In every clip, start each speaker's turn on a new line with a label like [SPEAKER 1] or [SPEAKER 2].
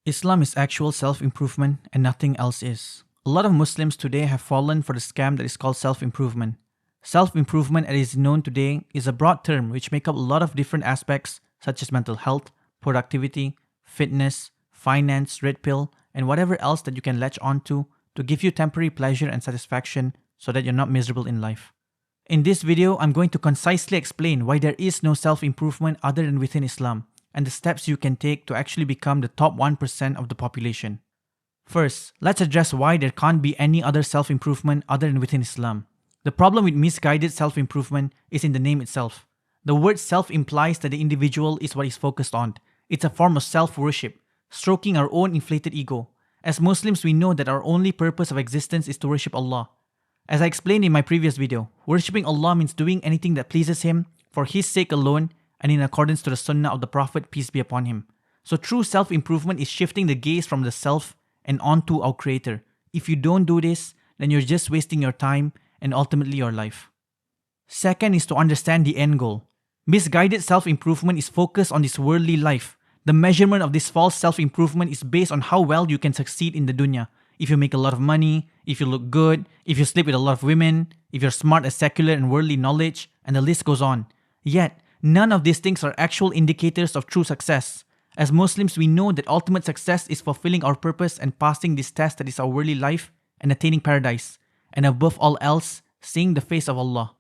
[SPEAKER 1] Islam is actual self-improvement and nothing else is. A lot of Muslims today have fallen for the scam that is called self-improvement. Self-improvement as it is known today is a broad term which make up a lot of different aspects such as mental health, productivity, fitness, finance, red pill, and whatever else that you can latch onto to give you temporary pleasure and satisfaction so that you're not miserable in life. In this video, I'm going to concisely explain why there is no self-improvement other than within Islam, and the steps you can take to actually become the top 1% of the population. First, let's address why there can't be any other self-improvement other than within Islam. The problem with misguided self-improvement is in the name itself. The word self implies that the individual is what is focused on. It's a form of self-worship, stroking our own inflated ego. As Muslims, we know that our only purpose of existence is to worship Allah. As I explained in my previous video, worshipping Allah means doing anything that pleases Him for His sake alone and in accordance to the Sunnah of the Prophet, peace be upon him. So true self-improvement is shifting the gaze from the self and onto our Creator. If you don't do this, then you're just wasting your time and ultimately your life. Second is to understand the end goal. Misguided self-improvement is focused on this worldly life. The measurement of this false self-improvement is based on how well you can succeed in the dunya. If you make a lot of money, if you look good, if you sleep with a lot of women, if you're smart at secular and worldly knowledge, and the list goes on. Yet, none of these things are actual indicators of true success. As Muslims, we know that ultimate success is fulfilling our purpose and passing this test that is our worldly life and attaining paradise. And above all else, seeing the face of Allah.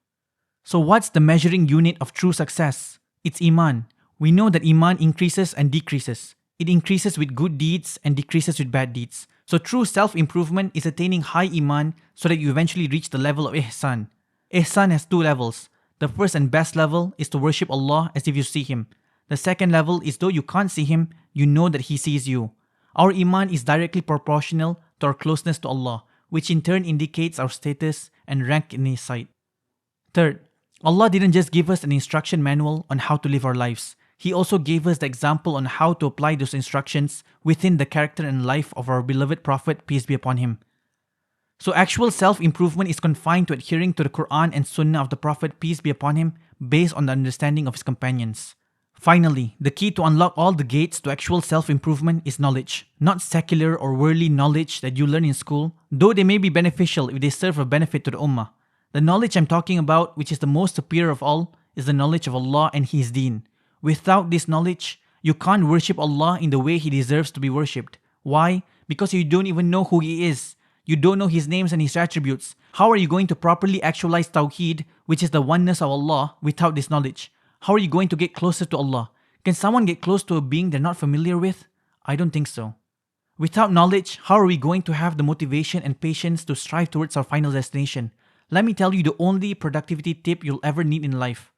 [SPEAKER 1] So what's the measuring unit of true success? It's Iman. We know that Iman increases and decreases. It increases with good deeds and decreases with bad deeds. So true self-improvement is attaining high Iman so that you eventually reach the level of Ihsan. Ihsan has two levels. The first and best level is to worship Allah as if you see Him. The second level is though you can't see Him, you know that He sees you. Our Iman is directly proportional to our closeness to Allah, which in turn indicates our status and rank in His sight. Third, Allah didn't just give us an instruction manual on how to live our lives. He also gave us the example on how to apply those instructions within the character and life of our beloved Prophet, peace be upon him. So actual self-improvement is confined to adhering to the Quran and Sunnah of the Prophet, peace be upon him, based on the understanding of his companions. Finally, the key to unlock all the gates to actual self-improvement is knowledge. Not secular or worldly knowledge that you learn in school, though they may be beneficial if they serve a benefit to the Ummah. The knowledge I'm talking about, which is the most superior of all, is the knowledge of Allah and His deen. Without this knowledge, you can't worship Allah in the way He deserves to be worshipped. Why? Because you don't even know who He is. You don't know His names and His attributes. How are you going to properly actualize Tawheed, which is the oneness of Allah, without this knowledge? How are you going to get closer to Allah? Can someone get close to a being they're not familiar with? I don't think so. Without knowledge, how are we going to have the motivation and patience to strive towards our final destination? Let me tell you the only productivity tip you'll ever need in life.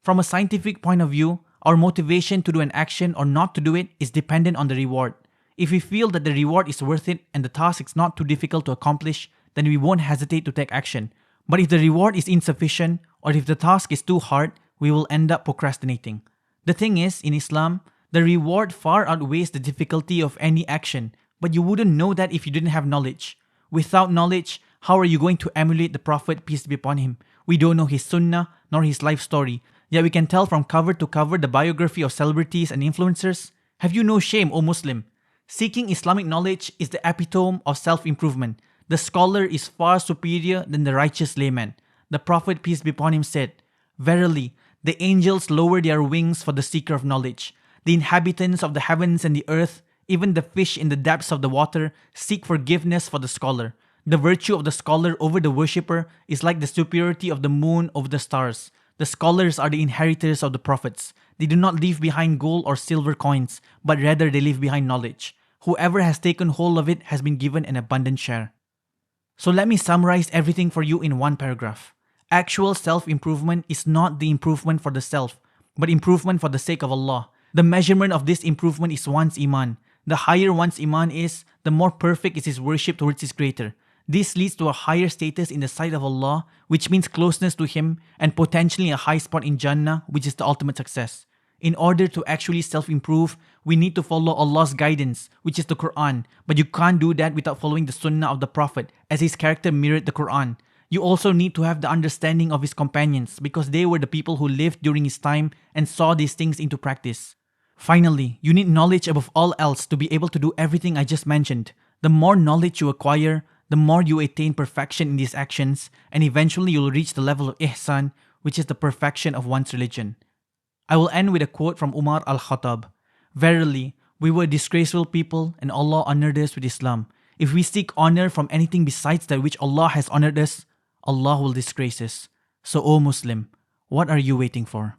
[SPEAKER 1] From a scientific point of view, our motivation to do an action or not to do it is dependent on the reward. If we feel that the reward is worth it and the task is not too difficult to accomplish, then we won't hesitate to take action. But if the reward is insufficient or if the task is too hard, we will end up procrastinating. The thing is, in Islam, the reward far outweighs the difficulty of any action, but you wouldn't know that if you didn't have knowledge. Without knowledge, how are you going to emulate the Prophet, peace be upon him? We don't know his Sunnah nor his life story. Yet we can tell from cover to cover the biography of celebrities and influencers. Have you no shame, O Muslim? Seeking Islamic knowledge is the epitome of self-improvement. The scholar is far superior than the righteous layman. The Prophet, peace be upon him, said, "Verily, the angels lower their wings for the seeker of knowledge. The inhabitants of the heavens and the earth, even the fish in the depths of the water, seek forgiveness for the scholar. The virtue of the scholar over the worshipper is like the superiority of the moon over the stars. The scholars are the inheritors of the prophets. They do not leave behind gold or silver coins, but rather they leave behind knowledge. Whoever has taken hold of it has been given an abundant share." So let me summarize everything for you in one paragraph. Actual self-improvement is not the improvement for the self, but improvement for the sake of Allah. The measurement of this improvement is one's Iman. The higher one's Iman is, the more perfect is his worship towards his Creator. This leads to a higher status in the sight of Allah, which means closeness to Him and potentially a high spot in Jannah, which is the ultimate success. In order to actually self-improve, we need to follow Allah's guidance, which is the Quran. But you can't do that without following the Sunnah of the Prophet, as his character mirrored the Quran. You also need to have the understanding of his companions, because they were the people who lived during his time and saw these things into practice. Finally, you need knowledge above all else to be able to do everything I just mentioned. The more knowledge you acquire, the more you attain perfection in these actions, and eventually you'll reach the level of ihsan, which is the perfection of one's religion. I will end with a quote from Umar al-Khattab. Verily, we were a disgraceful people, and Allah honored us with Islam. If we seek honor from anything besides that which Allah has honored us, Allah will disgrace us. So, O Muslim, what are you waiting for?